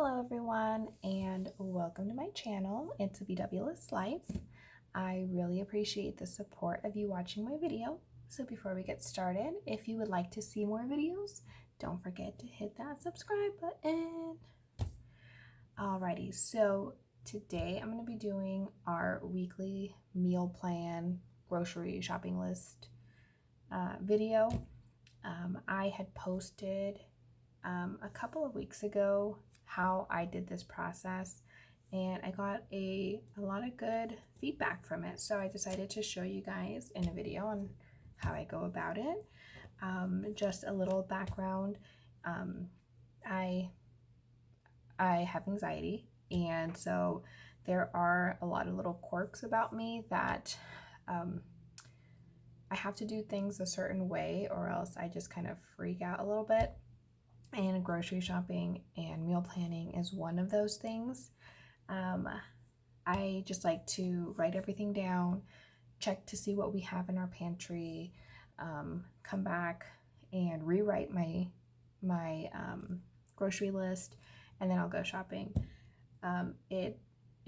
Hello everyone and welcome to my channel. It's a VW-less life. I really appreciate the support of you watching my video. So before we get started, if you would like to see more videos, don't forget to hit that subscribe button. Alrighty, so today I'm going to be doing our weekly meal plan grocery shopping list video. I had posted a couple of weeks ago how I did this process, and I got a lot of good feedback from it, so I decided to show you guys in a video on how I go about it. Just a little background. I have anxiety, and so there are a lot of little quirks about me that I have to do things a certain way or else I just kind of freak out a little bit. And grocery shopping and meal planning is one of those things. I just like to write everything down, check to see what we have in our pantry, come back and rewrite my grocery list, and then I'll go shopping. It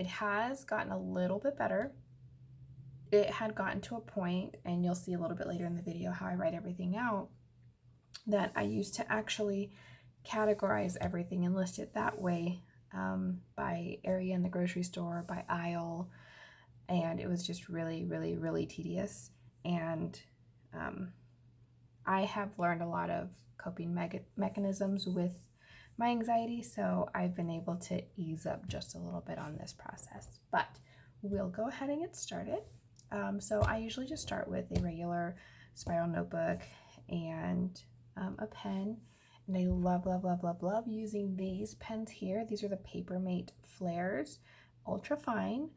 has gotten a little bit better. It had gotten to a point, and you'll see a little bit later in the video how I write everything out, that I used to actually categorize everything and list it that way, by area in the grocery store, by aisle, and it was just really tedious. And I have learned a lot of coping mechanisms with my anxiety, so I've been able to ease up just a little bit on this process. But we'll go ahead and get started. So I usually just start with a regular spiral notebook and a pen. And I love using these pens here. These are the Papermate Flares Ultra Fine.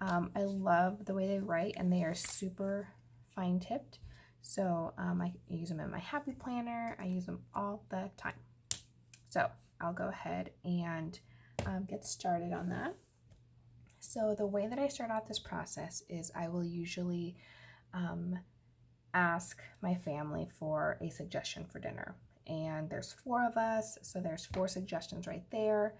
I love the way they write, and they are super fine tipped. So I use them in my Happy Planner. I use them all the time. So I'll go ahead and get started on that. So the way that I start out this process is I will usually ask my family for a suggestion for dinner. And there's 4 of us, so there's 4 suggestions right there.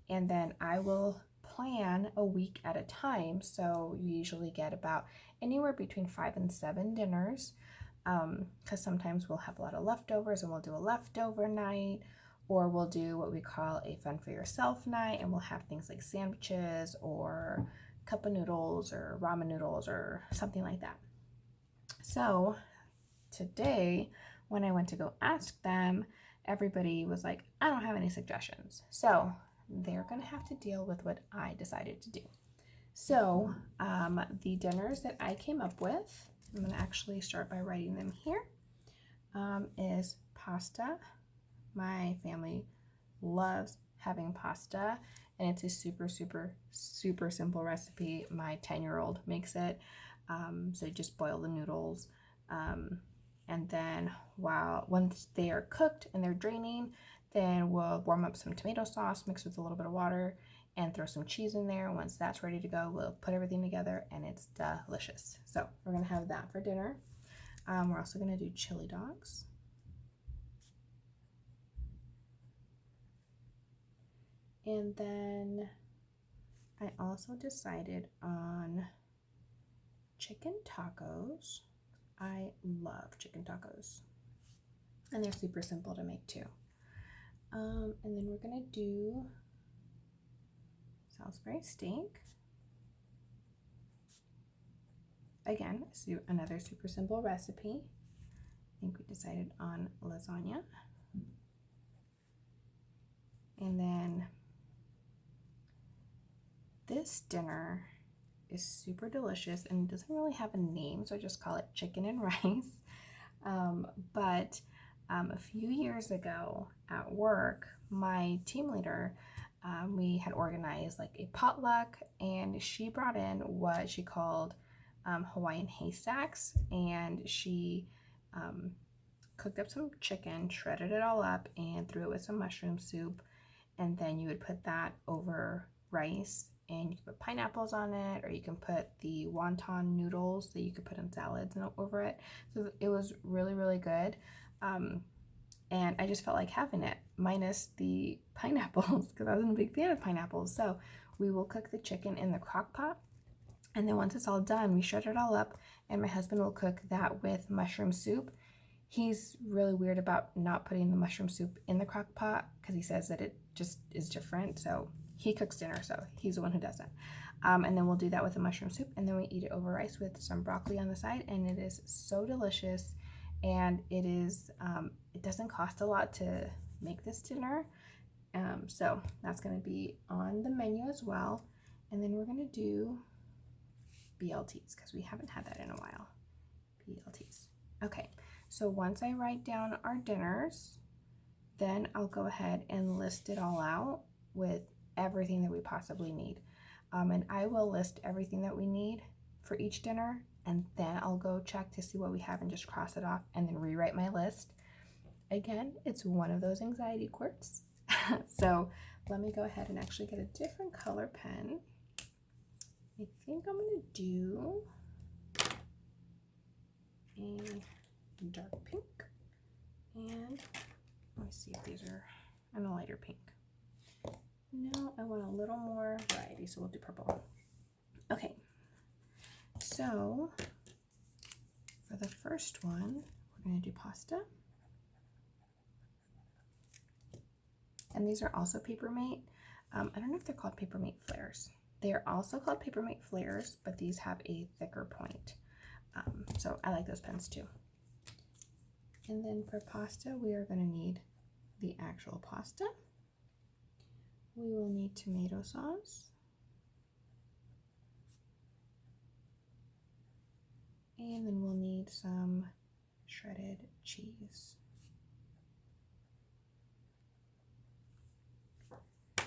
And then I will plan a week at a time. So you usually get about anywhere between 5 and 7 dinners, because sometimes we'll have a lot of leftovers and we'll do a leftover night, or we'll do what we call a fun for yourself night, and we'll have things like sandwiches or cup of noodles or ramen noodles or something like that. So today, when I went to go ask them, everybody was like, I don't have any suggestions. So they're going to have to deal with what I decided to do. So the dinners that I came up with, I'm going to actually start by writing them here, is pasta. My family loves having pasta, and it's a super simple recipe. My 10-year-old makes it. So you just boil the noodles. And then once they are cooked and they're draining, then we'll warm up some tomato sauce mixed with a little bit of water and throw some cheese in there. Once that's ready to go, we'll put everything together, and it's delicious. So we're gonna have that for dinner. We're also gonna do chili dogs. And then I also decided on chicken tacos. I love chicken tacos, and they're super simple to make too. And then we're gonna do Salisbury steak. Again, another super simple recipe. I think we decided on lasagna. And then this dinner is super delicious and doesn't really have a name, so I just call it chicken and rice. But a few years ago at work, my team leader, we had organized like a potluck, and she brought in what she called Hawaiian haystacks, and she cooked up some chicken, shredded it all up, and threw it with some mushroom soup, and then you would put that over rice, and you can put pineapples on it, or you can put the wonton noodles that you could put in salads and over it. So it was really good. and I just felt like having it, minus the pineapples, because I wasn't a big fan of pineapples. So we will cook the chicken in the crock pot, and then once it's all done, we shred it all up, and my husband will cook that with mushroom soup. He's really weird about not putting the mushroom soup in the crock pot because he says that it just is different. So he cooks dinner, so he's the one who does that. And then we'll do that with the mushroom soup, and then we eat it over rice with some broccoli on the side, and it is so delicious. And it doesn't cost a lot to make this dinner. So that's going to be on the menu as well. And then we're going to do BLTs because we haven't had that in a while. BLTs. Okay, so once I write down our dinners, then I'll go ahead and list it all out with everything that we possibly need. And I will list everything that we need for each dinner, and then I'll go check to see what we have and just cross it off and then rewrite my list. Again, it's one of those anxiety quirks. So let me go ahead and actually get a different color pen. I think I'm going to do a dark pink, and let me see if these are in a lighter pink. No, I want a little more variety, so we'll do purple. Okay, so for the first one, we're going to do pasta. And these are also Papermate. I don't know if they're called Papermate Flares. They are also called Papermate Flares, but these have a thicker point. So I like those pens too. And then for pasta, we are going to need the actual pasta. We will need tomato sauce. And then we'll need some shredded cheese.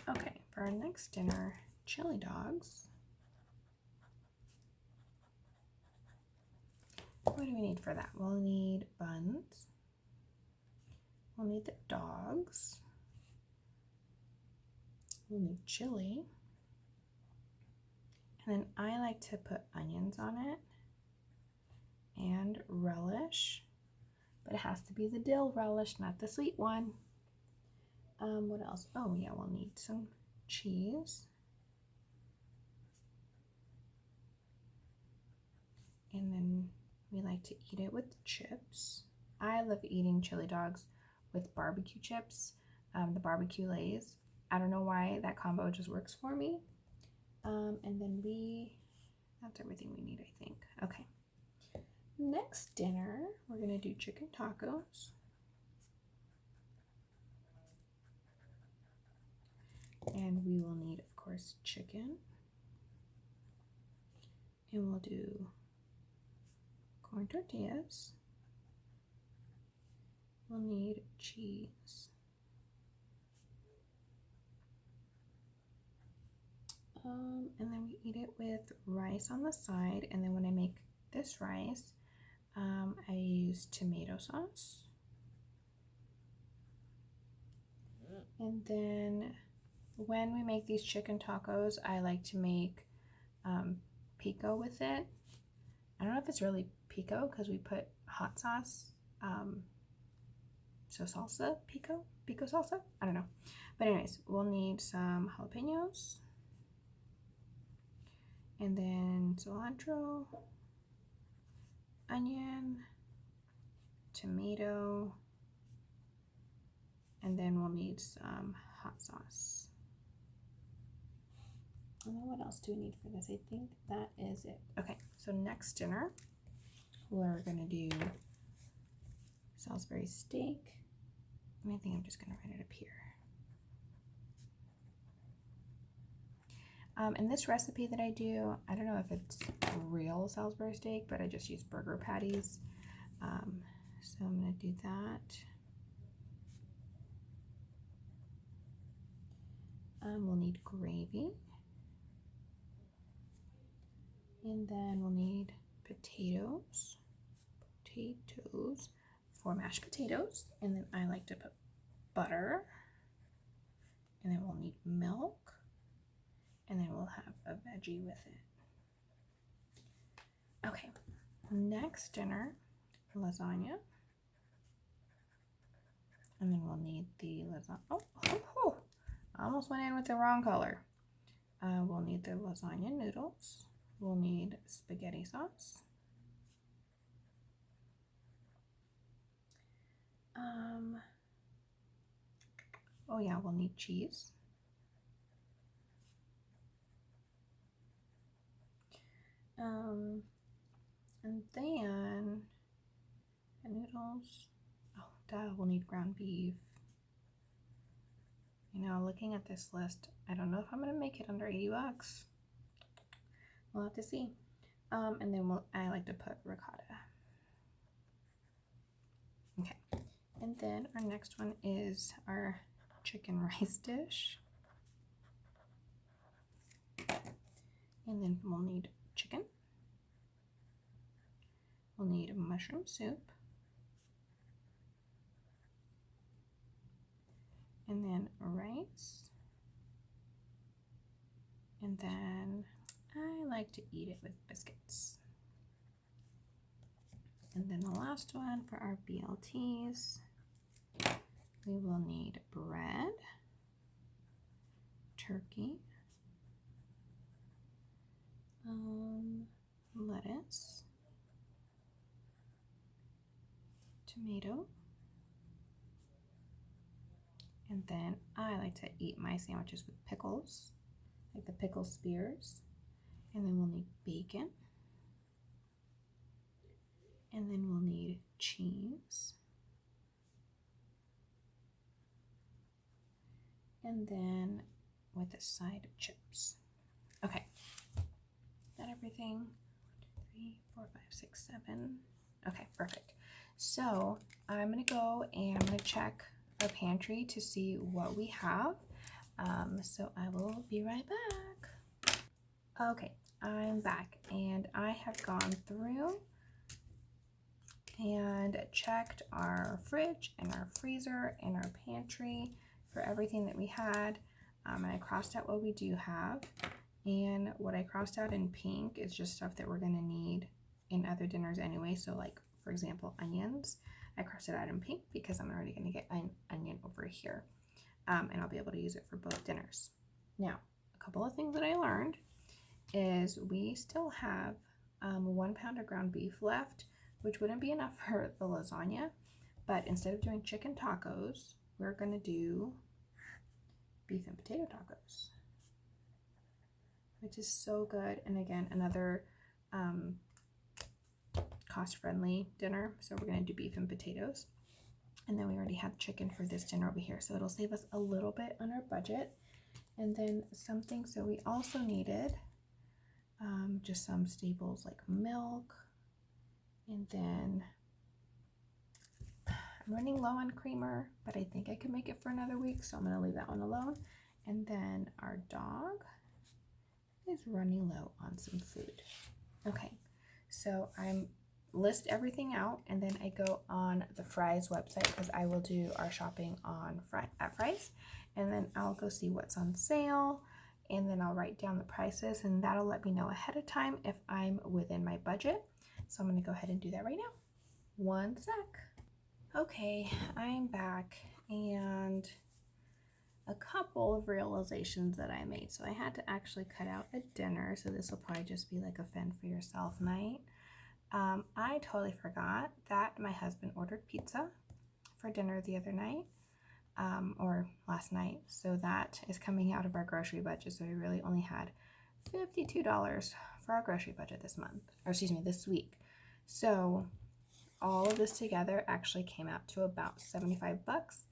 Okay, for our next dinner, chili dogs. What do we need for that? We'll need buns. We'll need the dogs. We'll need chili. And then I like to put onions on it and relish, but it has to be the dill relish, not the sweet one. What else? Oh yeah, we'll need some cheese. And then we like to eat it with chips. I love eating chili dogs with barbecue chips, the barbecue Lays. I don't know why that combo just works for me. And then that's everything we need, I think. Okay. Next dinner, we're gonna do chicken tacos. And we will need, of course, chicken. And we'll do corn tortillas. We'll need cheese. And then we eat it with rice on the side. And then when I make this rice, I use tomato sauce. And then when we make these chicken tacos, I like to make pico with it. I don't know if it's really pico because we put hot sauce. So salsa, pico salsa? I don't know. But anyways, we'll need some jalapenos. And then cilantro, onion, tomato, and then we'll need some hot sauce. And then what else do we need for this? I think that is it. Okay, so next dinner, we're gonna do Salisbury steak. I think I'm just gonna write it up here. And this recipe that I do, I don't know if it's real Salisbury steak, but I just use burger patties. So I'm gonna do that. We'll need gravy. And then we'll need potatoes. For mashed potatoes. And then I like to put butter. And then we'll need milk. And then we'll have a veggie with it. Okay, next dinner, lasagna. And then we'll need the lasagna. Oh, I almost went in with the wrong color. We'll need the lasagna noodles. We'll need spaghetti sauce. Oh yeah, we'll need cheese. And then the noodles. Oh, duh, we'll need ground beef. You know, looking at this list, I don't know if I'm gonna make it under 80 bucks. We'll have to see. And then I like to put ricotta. Okay, and then our next one is our chicken rice dish. And then we'll need chicken. We'll need mushroom soup. And then rice. And then I like to eat it with biscuits. And then the last one for our BLTs, we will need bread, turkey, lettuce, tomato, and then I like to eat my sandwiches with pickles, like the pickle spears, and then we'll need bacon, and then we'll need cheese, and then with a side of chips. Okay, got everything. 3, 4, 5, 6, 7. Okay, perfect. So I'm gonna go and I'm gonna check our pantry to see what we have. So I will be right back. Okay, I'm back and I have gone through and checked our fridge and our freezer and our pantry for everything that we had. And I crossed out what we do have. And what I crossed out in pink is just stuff that we're gonna need in other dinners anyway. So like, for example, onions. I crossed it out in pink because I'm already gonna get an onion over here. And I'll be able to use it for both dinners. Now, a couple of things that I learned is we still have 1 pound of ground beef left, which wouldn't be enough for the lasagna. But instead of doing chicken tacos, we're gonna do beef and potato tacos, which is so good. And again, another cost-friendly dinner. So we're gonna do beef and potatoes. And then we already have chicken for this dinner over here. So it'll save us a little bit on our budget. And then something, so we also needed just some staples like milk. And then I'm running low on creamer, but I think I can make it for another week. So I'm gonna leave that one alone. And then our dog is running low on some food. Okay, so I'm list everything out and then I go on the Fry's website because I will do our shopping on at Fry's, and then I'll go see what's on sale, and then I'll write down the prices, and that'll let me know ahead of time if I'm within my budget. So I'm going to go ahead and do that right now. One sec. Okay, I'm back, and a couple of realizations that I made. So I had to actually cut out a dinner, so this will probably just be like a fend for yourself night. I totally forgot that my husband ordered pizza for dinner the other night, or last night. So that is coming out of our grocery budget. So we really only had $52 for our grocery budget this month, or excuse me, this week. So all of this together actually came out to about 75 bucks.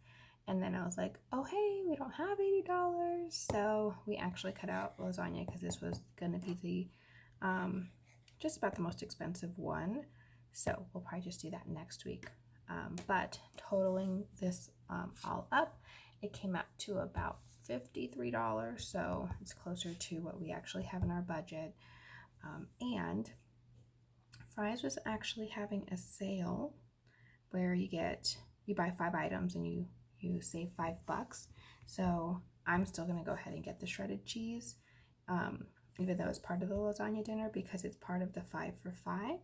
And then I was like, oh, hey, we don't have $80. So we actually cut out lasagna because this was going to be the just about the most expensive one. So we'll probably just do that next week. But totaling this all up, it came out to about $53. So it's closer to what we actually have in our budget. And Fry's was actually having a sale where you buy 5 items and you save $5. So I'm still gonna go ahead and get the shredded cheese, even though it's part of the lasagna dinner, because it's part of the 5 for $5,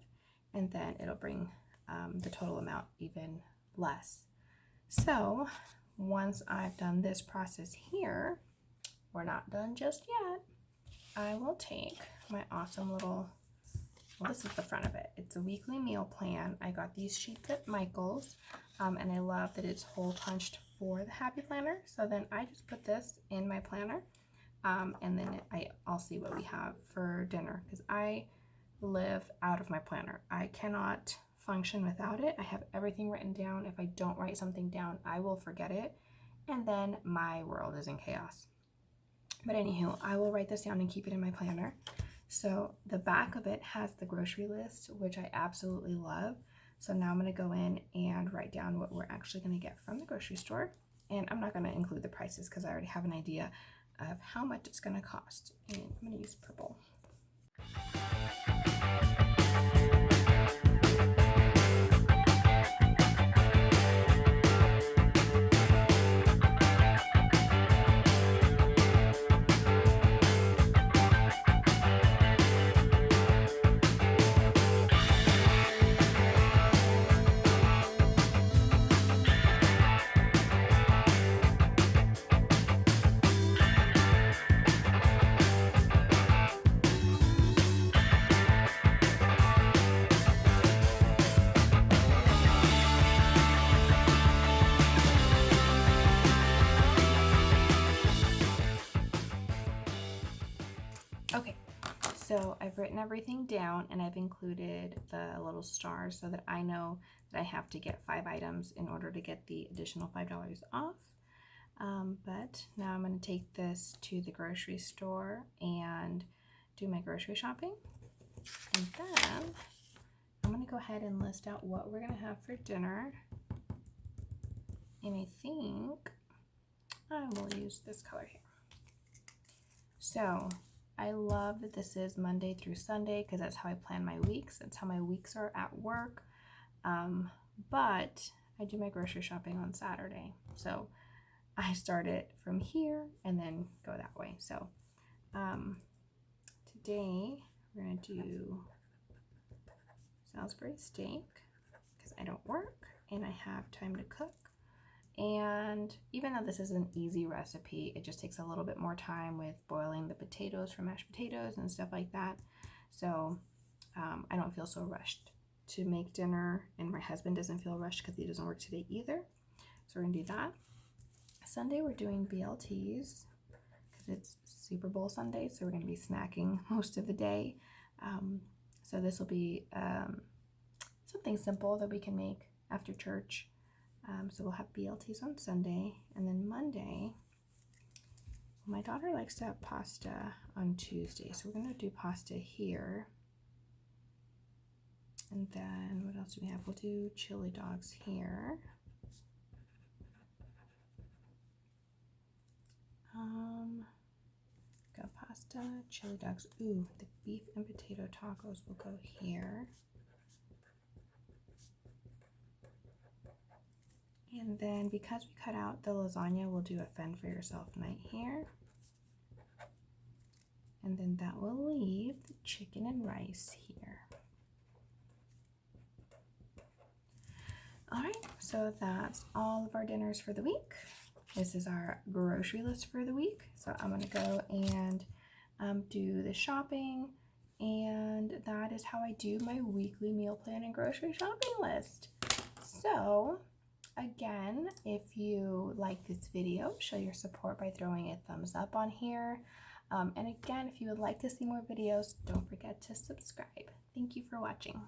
and then it'll bring the total amount even less. So once I've done this process here, we're not done just yet. I will take my awesome little, well, this is the front of it. It's a weekly meal plan. I got these sheets at Michael's, and I love that it's hole punched for the Happy Planner. So then I just put this in my planner, and then I'll see what we have for dinner, because I live out of my planner. I cannot function without it. I have everything written down. If I don't write something down, I will forget it, and then my world is in chaos. But anywho, I will write this down and keep it in my planner. So the back of it has the grocery list, which I absolutely love. So now I'm going to go in and write down what we're actually going to get from the grocery store. And I'm not going to include the prices because I already have an idea of how much it's going to cost. And I'm going to use purple. Okay, so I've written everything down and I've included the little stars so that I know that I have to get 5 items in order to get the additional $5 off. But now I'm going to take this to the grocery store and do my grocery shopping. And then I'm going to go ahead and list out what we're going to have for dinner. And I think I will use this color here. So I love that this is Monday through Sunday because that's how I plan my weeks. That's how my weeks are at work. But I do my grocery shopping on Saturday. So I start it from here and then go that way. So today we're going to do Salisbury steak because I don't work and I have time to cook. And even though this is an easy recipe, it just takes a little bit more time with boiling the potatoes for mashed potatoes and stuff like that. So I don't feel so rushed to make dinner, and my husband doesn't feel rushed because he doesn't work today either. So we're gonna do that. Sunday we're doing BLTs because it's Super Bowl Sunday, so we're gonna be snacking most of the day. So this will be something simple that we can make after church. So we'll have BLTs on Sunday, and then Monday, my daughter likes to have pasta on Tuesday, so we're going to do pasta here. And then what else do we have? We'll do chili dogs here. Got pasta, chili dogs. Ooh, the beef and potato tacos will go here. And then because we cut out the lasagna, we'll do a fend for yourself night here. And then that will leave the chicken and rice here. All right, so that's all of our dinners for the week. This is our grocery list for the week. So I'm gonna go and do the shopping, and that is how I do my weekly meal plan and grocery shopping list. So again, if you like this video, show your support by throwing a thumbs up on here. And again, if you would like to see more videos, don't forget to subscribe. Thank you for watching.